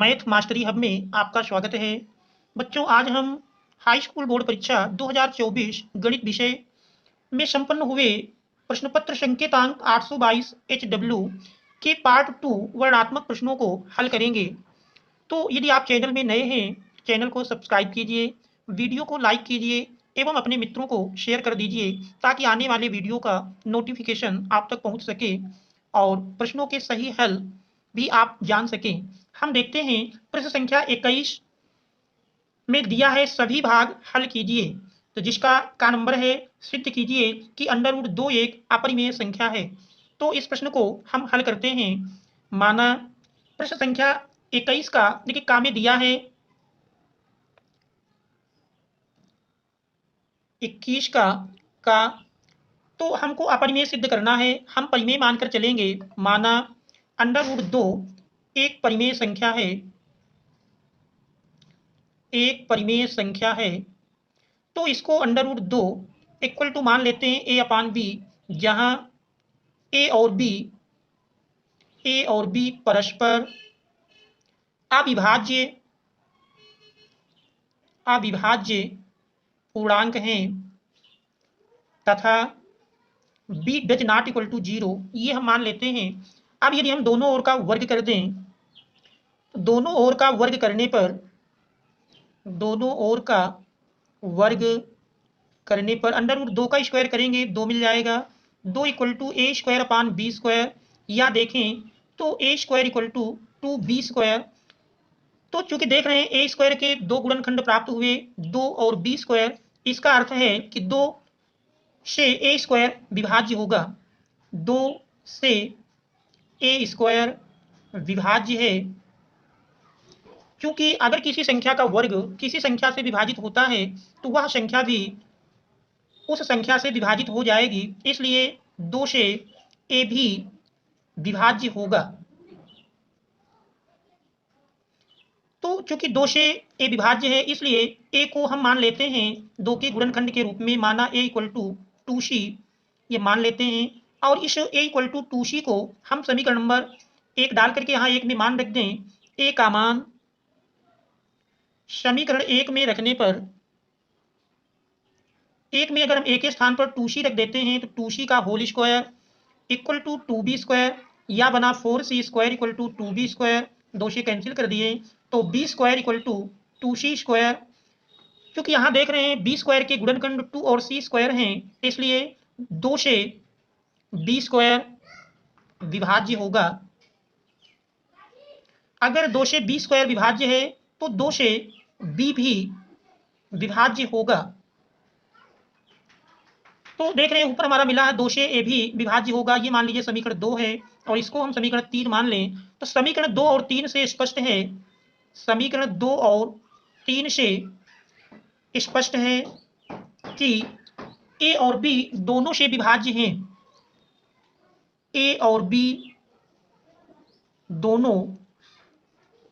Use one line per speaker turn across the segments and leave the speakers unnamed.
Math mastery hub में आपका स्वागत है। बच्चों, आज हम हाई स्कूल बोर्ड परीक्षा 2024 गणित विषय में संपन्न हुए प्रश्न पत्र संकेतांक 822 HW के पार्ट 2 वर्णात्मक प्रश्नों को हल करेंगे। तो यदि आप चैनल में नए हैं, चैनल को सब्सक्राइब कीजिए, वीडियो को लाइक कीजिए एवं अपने मित्रों को शेयर कर दीजिए ताकि आने वाले वीडियो का नोटिफिकेशन आप तक पहुंच सके और प्रश्नों के सही हल भी आप जान सकें। हम देखते हैं प्रश्न संख्या 21 में दिया है सभी भाग हल कीजिए। तो जिसका का नंबर है सिद्ध कीजिए कि √2 एक अपरिमेय संख्या है। तो इस प्रश्न को हम हल करते हैं। माना प्रश्न संख्या 21 का देखिए का में दिया है 21 का तो हमको अपरिमेय सिद्ध करना है। हम परिमेय मानकर चलेंगे। माना √2 एक परिमेय संख्या है, एक परिमेय संख्या है। तो इसको √2 इक्वल टू मान लेते हैं a/b, जहां a और b परस्पर अविभाज्य पूर्णांक हैं तथा b does not equal to 0, ये हम मान लेते हैं। अब यदि हम दोनों ओर का वर्ग कर दें तो दोनों ओर का वर्ग करने पर √2 का स्क्वायर करेंगे 2 मिल जाएगा। 2 इक्वल टू a²/b², या देखें तो a² इक्वल टू 2b²। तो चूंकि देख रहे हैं a² के 2 गुणनखंड प्राप्त हुए, 2 और b², इसका अर्थ है कि 2 से a² विभाज्य होगा, 2 से a² विभाज्य है। क्योंकि अगर किसी संख्या का वर्ग किसी संख्या से विभाजित होता है तो वह संख्या भी उस संख्या से विभाजित हो जाएगी, इसलिए 2 से a भी विभाज्य होगा। तो चूंकि 2 से a विभाज्य है, इसलिए a को हम मान लेते हैं 2 के गुणनखंड के रूप में। माना a इक्वल टू 2c, ये मान लेते हैं। और इस a इक्वल टू 2c को हम समीकरण नंबर 1 डाल करके यहाँ 1 में मान रख दें। a का मान समीकरण 1 में रखने पर 1 में अगर हम a के स्थान पर 2c रख देते हैं तो 2c का whole square equal to 2b², या बना 4c² इक्वल टू 2b²। 2 से कैंसिल कर दिए तो b² इक्वल टू 2c²। क्योंकि यहाँ देख रहे हैं b² के गुणनखंड 2 और c² हैं, इसलिए 2 से b² विभाज्य होगा। अगर 2 से b² विभाज्य है तो 2 से b भी विभाज्य होगा। तो देख रहे हैं ऊपर हमारा मिला है 2 से a भी विभाज्य होगा, ये मान लीजिए समीकरण 2 है। और इसको हम समीकरण 3 मान लें तो समीकरण 2 और 3 से स्पष्ट है, समीकरण 2 और 3 से स्पष्ट है कि a और b दोनों से विभाज्य हैं। a और b दोनों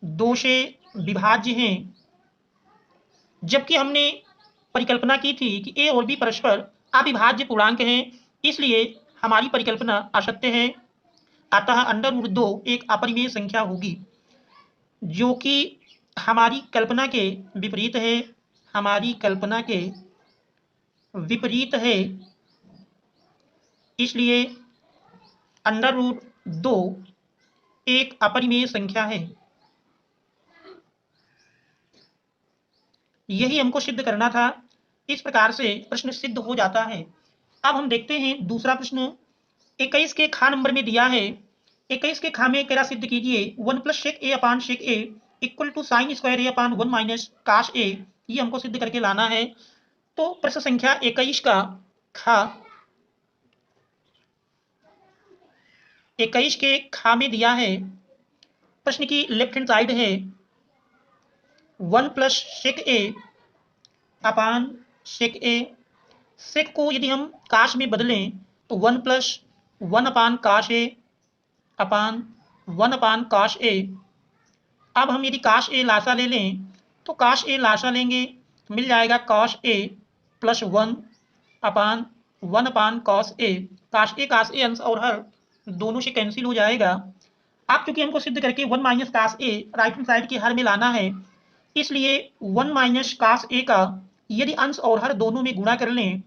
2 से विभाज्य हैं, जबकि हमने परिकल्पना की थी कि a और b परस्पर अविभाज्य पूर्णांक हैं, इसलिए हमारी परिकल्पना असत्य है। अतः √2 एक अपरिमेय संख्या होगी, जो कि हमारी कल्पना के विपरीत है। हमारी कल्पना के विपरीत है, इसलिए √2 एक अपरिमेय संख्या है। यही हमको सिद्ध करना था। इस प्रकार से प्रश्न सिद्ध हो जाता है। अब हम देखते हैं दूसरा प्रश्न। 21 के खा नंबर में दिया है, 21 के खा में क्या सिद्ध कीजिए 1 + sec a/sec a equal to sin² a/1 - cos a, ये हमको सिद्ध करके लाना है। तो प्रश्न संख्या 21 का खा, 21 के खा में दिया है, प्रश्न की लेफ्ट हैंड साइड है 1 + sec a/sec a। सेक को यदि हम काश में बदलें तो 1 + 1/cos a/1/cos a। अब हम यदि cos a लासा ले लें तो cos a लासा लेंगे तो मिल जाएगा cos a + 1/1/cos a। cos a अंश और हर दोनों से कैंसिल हो जाएगा। अब चूंकि हमको सिद्ध करके 1 माइनस कास ए राइट हैंड साइड के हर में लाना है, इसलिए 1 माइनस कास ए का यदि अंश और हर दोनों में गुणा कर लें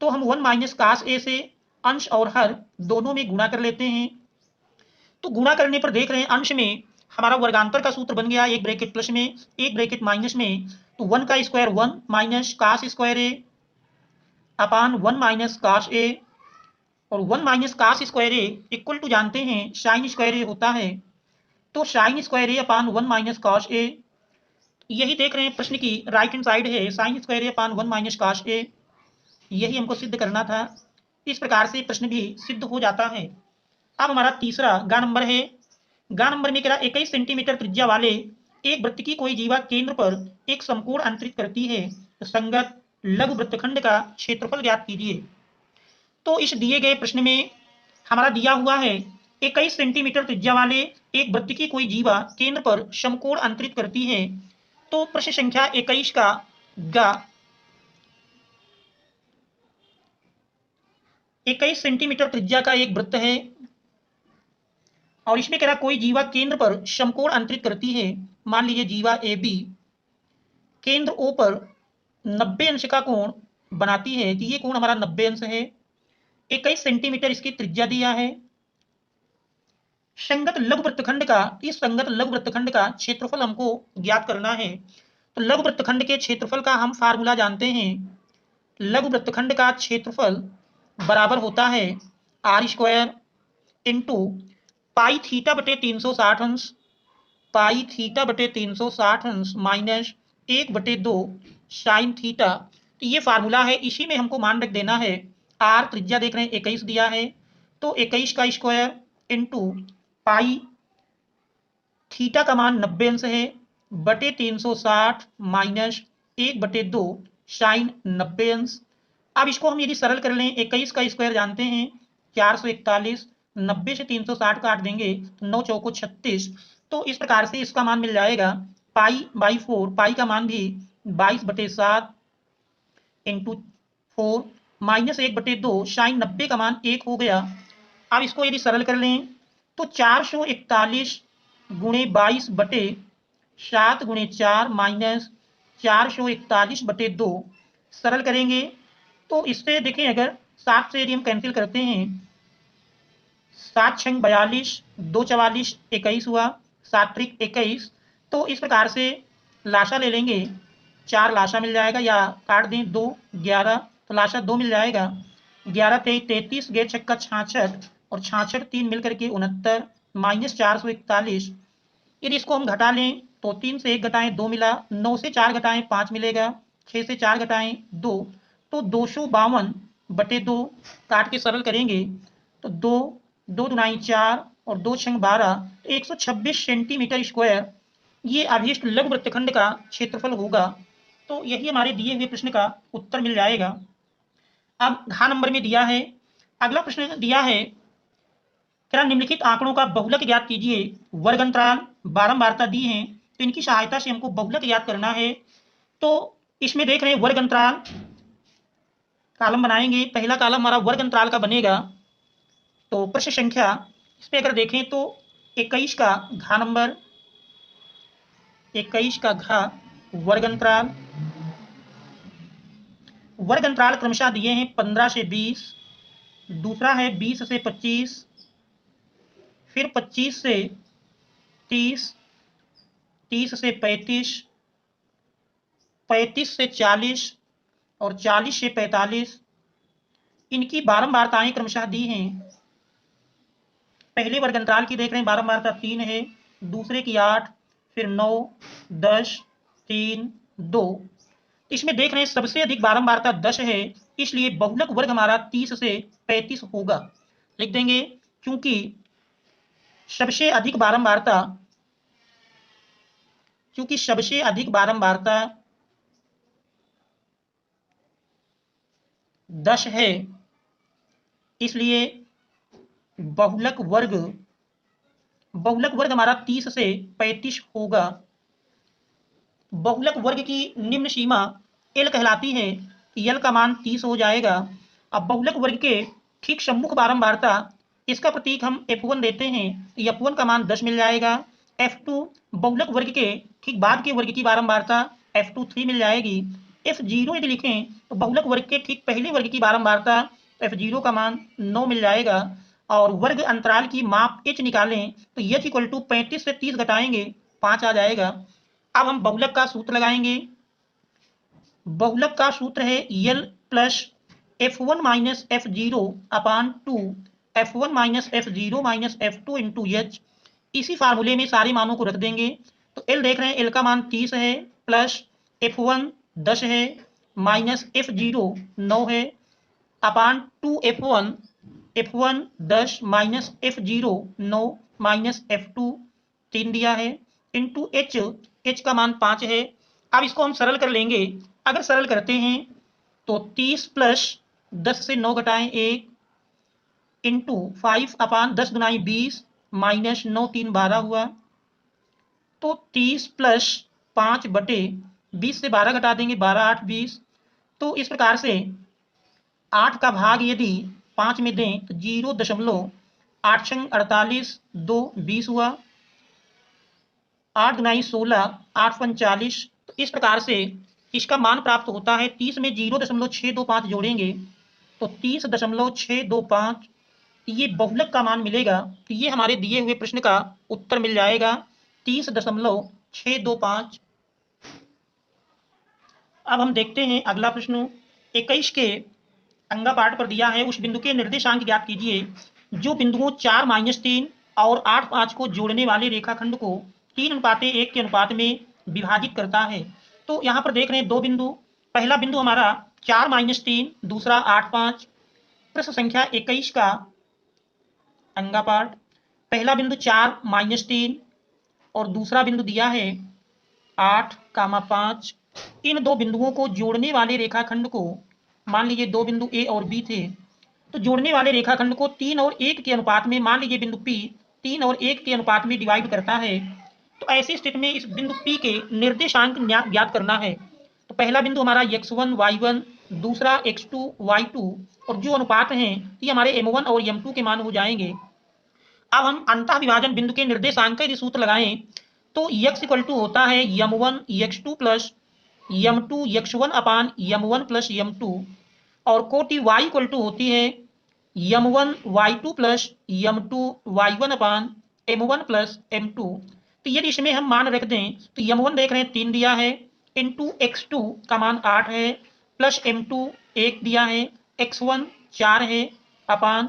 तो हम 1 माइनस कास ए से अंश और हर दोनों में गुणा कर लेते हैं। तो गुणा करने पर देख रहे हैं अंश में हमारा वर्गांतर का सूत्र बन गया, एक ब्रैकेट प्लस में एक ब्रैकेट माइनस में। तो 1 का square 1 minus cos square A upon 1 minus cos A, और 1 minus cos square A equal to जानते हैं साइन स्क्वायर ए होता है। तो sine square A upon 1 minus cos A, यही देख रहे हैं प्रश्न की राइट हैंड साइड है sine square A upon 1 minus cos A, यही हमको सिद्ध करना था। इस प्रकार से प्रश्न भी सिद्ध हो जाता है। अब हमारा तीसरा गा नंबर है। गा नंबर में कह 21 सेंटीमीटर त्रिज्या वाले एक वृत्त की कोई जीवा केंद्र पर एक समकोण अंतरित करती है, तो संगत लघु वृत्तखंड का क्षेत्रफल ज्ञात कीजिए। तो इस दिए गए प्रश्न में हमारा दिया हुआ है 21 सेंटीमीटर त्रिज्या वाले एक वृत्त की कोई जीवा केंद्र पर समकोण अंतरित करती है। तो प्रश्न संख्या 21 का गा 21 सेंटीमीटर त्रिज्या का एक वृत्त है और इसमें कह रहा कोई जीवा केंद्र पर समकोण अंतरित करती है। मान लीजिए जीवा ए बी केंद्र ओ पर 90 अंश का कोण बनाती है कि ये कोण हमारा 90 अंश है। 21 सेंटीमीटर इसकी त्रिज्या दिया है। संगत लघु वृत्तखंड का, इस संगत लघु वृत्तखंड का क्षेत्रफल हमको ज्ञात करना है। तो लघु वृत्तखंड के क्षेत्रफल का हम फार्मूला जानते हैं। लघु वृत्तखंड का क्षेत्रफल बराबर होता है r square into pi theta बटे 360 अंश, पाई थीटा बटे 360 अंश माइनस 1/2 साइन थीटा। तो ये फार्मूला है, इसी में हमको मान रख देना है। आर त्रिज्या देख रहे हैं 21 दिया है, तो 21 का स्क्वायर इंटू पाई थीटा का मान 90 अंश है बटे 360 माइनस 1/2 साइन 90 अंश। अब इसको हम यदि सरल कर लें 21 का स्क्वायर जानते हैं 441, 90 से 360 काट देंगे तो 9 चौको 36। तो इस प्रकार से इसका मान मिल जाएगा पाई बाई 4, पाई का मान भी 22/7 इंटू 4 माइनस 1/2 साइन 90 का मान 1 हो गया। अब इसको यदि सरल कर लें तो 441 गुणे 22/7 गुणे 4 माइनस 441/2 सरल करेंगे तो इससे देखें अगर 7 से यदि हम कैंसिल करते हैं 7 छंग 42, 2 44 21 हुआ, 7 त्रिक 21। तो इस प्रकार से लाशा ले लेंगे, 4 लाशा मिल जाएगा या काट दें 2 11, तो लाशा 2 मिल जाएगा। 11 23 33 गए छक्का 66 और 66 3 मिलकर के 69 माइनस 441। यदि इसको हम घटा लें तो 3 से 1 घटाएं 2 मिला, 9 से 4 घटाएं 5 मिलेगा, 6 से 4 घटाएं 2, तो 252/2 काट के सरल करेंगे तो 2 2 दुनाई 4 और 2 छंग 12, तो 126 सेंटीमीटर स्क्वायर ये अभीष्ट लघु वृत्तखंड का क्षेत्रफल होगा। तो यही हमारे दिए हुए प्रश्न का उत्तर मिल जाएगा। अब घ नंबर में दिया है, अगला प्रश्न दिया है क्या निम्नलिखित आंकड़ों का बहुलक ज्ञात कीजिए। वर्ग अंतराल बारंबारता दी है, तो इनकी सहायता से हमको बहुलक ज्ञात करना है। तो इसमें देख रहे हैं वर्ग अंतराल कॉलम बनाएंगे, पहला कॉलम हमारा वर्ग अंतराल का बनेगा। तो प्रश्न संख्या इस पे अगर देखें तो 21 का घ नंबर, 21 का घ वर्ग अंतराल, वर्ग अंतराल क्रमशः दिए हैं 15 से 20, दूसरा है 20 से 25, फिर 25 से 30, 30 से 35, 35 से 40 और 40 से 45। इनकी बारंबारताएं क्रमशः दी हैं। पहले वर्ग अंतराल की देख रहे हैं बारंबारता 3 है, दूसरे की 8, फिर 9, 10, 3, 2। इसमें देख रहे हैं सबसे अधिक बारंबारता 10 है, इसलिए बहुलक वर्ग हमारा 30 से 35 होगा। लिख देंगे क्योंकि सबसे अधिक बारंबारता 10 है, इसलिए बहुलक वर्ग हमारा 30 से 35 होगा। बहुलक वर्ग की निम्न सीमा एल कहलाती है, एल का मान 30 हो जाएगा। अब बहुलक वर्ग के ठीक सम्मुख बारंबारता इसका प्रतीक हम F1 देते हैं, F1 का मान 10 मिल जाएगा। F2 बहुलक वर्ग के ठीक बाद के वर्ग की बारंबारता F2 3 मिल जाएगी। F0 यदि लिखें तो बहुलक वर्ग के ठीक पहले वर्ग की बारंबारता F0 का मान 9 मिल जाएगा। और वर्ग अंतराल की माप h निकालें तो h इक्वल टू 35 से 30 घटाएंगे 5 आ जाएगा। अब हम बहुलक का सूत्र लगाएंगे। बहुलक का सूत्र है L plus F1 minus F0 अपान 2 F1 minus F0 minus F2 into H. इसी फार्मूले में सारे मानों को रख देंगे। तो L देख रहे हैं, L का मान 30 है, प्लस F1 10 है, माइनस F0 9 है, अपान 2 F1 10 minus F0 9 minus F2 3 दिया है, इंटू H का मान 5 है। अब इसको हम सरल कर लेंगे। अगर सरल करते हैं तो 30 प्लस 10 से 9 घटाएं 1 इंटू 5 अपान 10 गुनाई 20 माइनस 9 3 12 हुआ। तो 30 प्लस 5 बटे 20 से 12 घटा देंगे 12 8 20। तो इस प्रकार से 8 का भाग यदि 5 में दें तो 0.8 48 2 20 हुआ। 8 गुनाई 16 8 45। तो इस प्रकार से इसका मान प्राप्त होता है। 30 में 0.625 जोड़ेंगे तो 30.625 ये बहुलक का मान मिलेगा। तो ये हमारे दिए हुए प्रश्न का उत्तर मिल जाएगा 30.625। अब हम देखते हैं अगला प्रश्न। 21 के अंगा पाठ पर दिया है, उस बिंदु के निर्देशांक ज्ञात कीजिए जो बिंदुओं 4 माइनस 3 और 8 5 को जोड़ने वाले रेखाखंड को 3:1 के अनुपात में विभाजित करता है। तो यहाँ पर देख रहे हैं दो बिंदु। पहला बिंदु हमारा 4 माइनस 3, दूसरा 8 5। प्रश्न संख्या 21 का अंगा पाठ, पहला बिंदु 4 माइनस 3 और दूसरा बिंदु दिया है 8, 5। इन दो बिंदुओं को जोड़ने वाले रेखाखंड को, मान लीजिए दो बिंदु ए और बी थे, तो जोड़ने वाले रेखाखंड को 3 और 1 के अनुपात में, मान लीजिए बिंदु P 3 और 1 के अनुपात में डिवाइड करता है। तो ऐसी स्थिति में इस बिंदु P के निर्देशांक ज्ञात करना है। तो पहला बिंदु हमारा x1 y1, दूसरा x2 y2, और जो अनुपात हैं ये हमारे m1 और m2 के मान हो जाएंगे। अब हम अंतः विभाजन बिंदु के निर्देशांक का यदि सूत्र लगाएं तो x इक्वल टू होता है m1 x2 plus m2 x1 अपान m1 प्लस m2, और कोटि y इक्वल टू होती है m1 y2 plus m2 y1 अपान m1 प्लस m2। तो यदि इसमें हम मान रख दें तो m1 देख रहे हैं 3 दिया है, इंटू x2 का मान 8 है, प्लस m2 1 दिया है, x1 4 है, अपान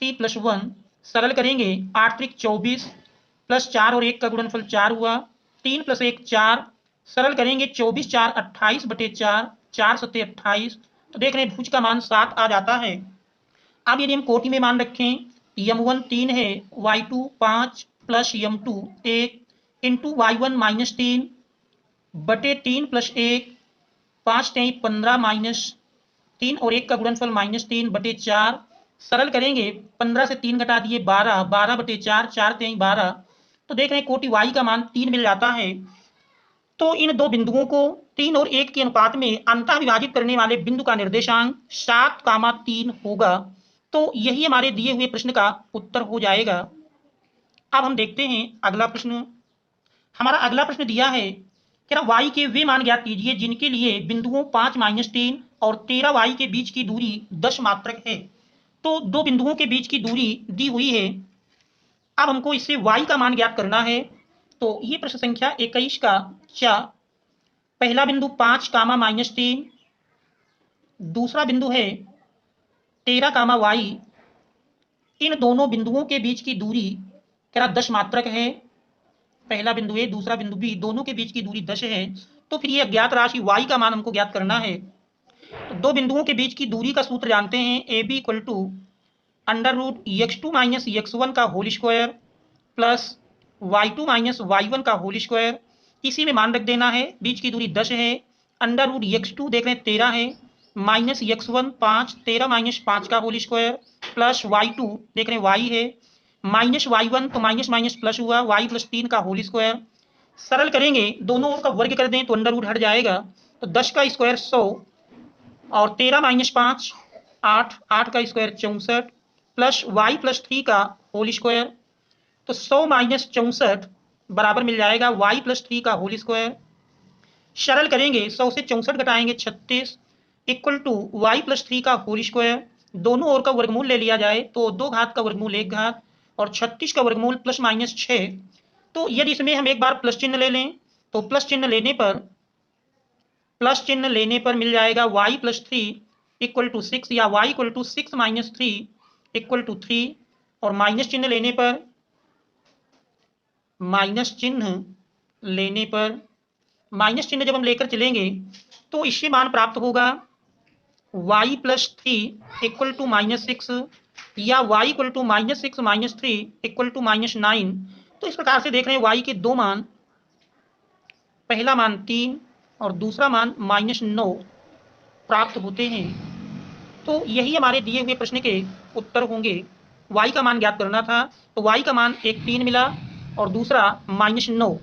3 प्लस 1। सरल करेंगे 8 त्रिक 24 प्लस 4 और 1 का गुणनफल 4 हुआ, 3 प्लस 1 4। सरल करेंगे 24 4 28 बटे 4, 4 सत्ते 28। तो देख रहे हैं भुज का मान 7 आ जाता है। अब यदि हम कोटि में मान रखें, m1 3 है, y2 5 plus m2 1 into y1 minus 3 बटे 3 प्लस 1, 5 3 15 माइनस 3 और 1 का गुणनफल माइनस 3 बटे 4। सरल करेंगे 15 से 3 घटा दिए 12, 12 बटे 4, 4 3 12। तो देख रहे हैं कोटि y का मान 3 मिल जाता है। तो इन दो बिंदुओं को 3 और 1 के अनुपात में अंतः विभाजित करने वाले बिंदु का निर्देशांक 7, 3 होगा। तो यही हमारे दिए हुए प्रश्न का उत्तर हो जाएगा। अब हम देखते हैं अगला प्रश्न। हमारा अगला प्रश्न दिया है कि y के वे मान ज्ञात कीजिए जिनके लिए बिंदुओं 5 माइनस 3 और 13 y के बीच की दूरी 10 मात्रक है। तो दो बिंदुओं के बीच की दूरी दी हुई है। अब हमको इससे y का मान ज्ञात करना है। तो ये प्रश्न संख्या 21 का चा, पहला बिंदु 5 कामा माइनस 3, दूसरा बिंदु है 13 कामा y। इन दोनों बिंदुओं के बीच की दूरी क्या 10 मात्रक है। पहला बिंदु ए, दूसरा बिंदु बी, दोनों के बीच की दूरी 10 है। तो फिर ये अज्ञात राशि y का मान हमको ज्ञात करना है। तो दो बिंदुओं के बीच की दूरी का सूत्र जानते हैं, A B equal to under root x2 minus x1 का whole square plus y2 minus y1 का होल स्क्वायर। इसी में मान रख देना है, बीच की दूरी 10 है, अंडर रूट x2 देख रहे हैं 13 है, माइनस x1 5, 13 माइनस 5 का होल स्क्वायर प्लस y2 देख रहे हैं y है, माइनस y1 तो माइनस माइनस प्लस हुआ, y प्लस 3 का होल स्क्वायर। सरल करेंगे दोनों का वर्ग कर दें तो अंडर रूट हट जाएगा। तो 10 का स्क्वायर 100 और 13 माइनस 5 8, 8 का स्क्वायर 64, प्लस वाई प्लस 3 का होल स्क्वायर। तो 100 माइनस 64 बराबर मिल जाएगा वाई प्लस 3 का होल स्क्वायर। सरल करेंगे, 100 से 64 घटाएंगे 36 इक्वल टू वाई प्लस 3 का होल स्क्वायर। दोनों ओर का वर्गमूल ले लिया जाए तो 2 घात का वर्गमूल 1 घात और 36 का वर्गमूल प्लस माइनस 6। तो यदि इसमें हम एक बार प्लस चिन्ह ले लें तो प्लस चिन्ह लेने पर मिल जाएगा वाई प्लस 3 इक्वल टू 6 या y equal to 6 minus 3 equal to 3। और माइनस चिन्ह लेने पर माइनस चिन्ह जब हम लेकर चलेंगे तो इससे मान प्राप्त होगा y plus 3 equal to minus 6 या y equal to minus 6 minus 3 equal to minus 9। तो इस प्रकार से देख रहे हैं y के दो मान, पहला मान 3 और दूसरा मान माइनस 9 प्राप्त होते हैं। तो यही हमारे दिए हुए प्रश्न के उत्तर होंगे। y का मान ज्ञात करना था तो y का मान एक 3 मिला और दूसरा माइनस 9।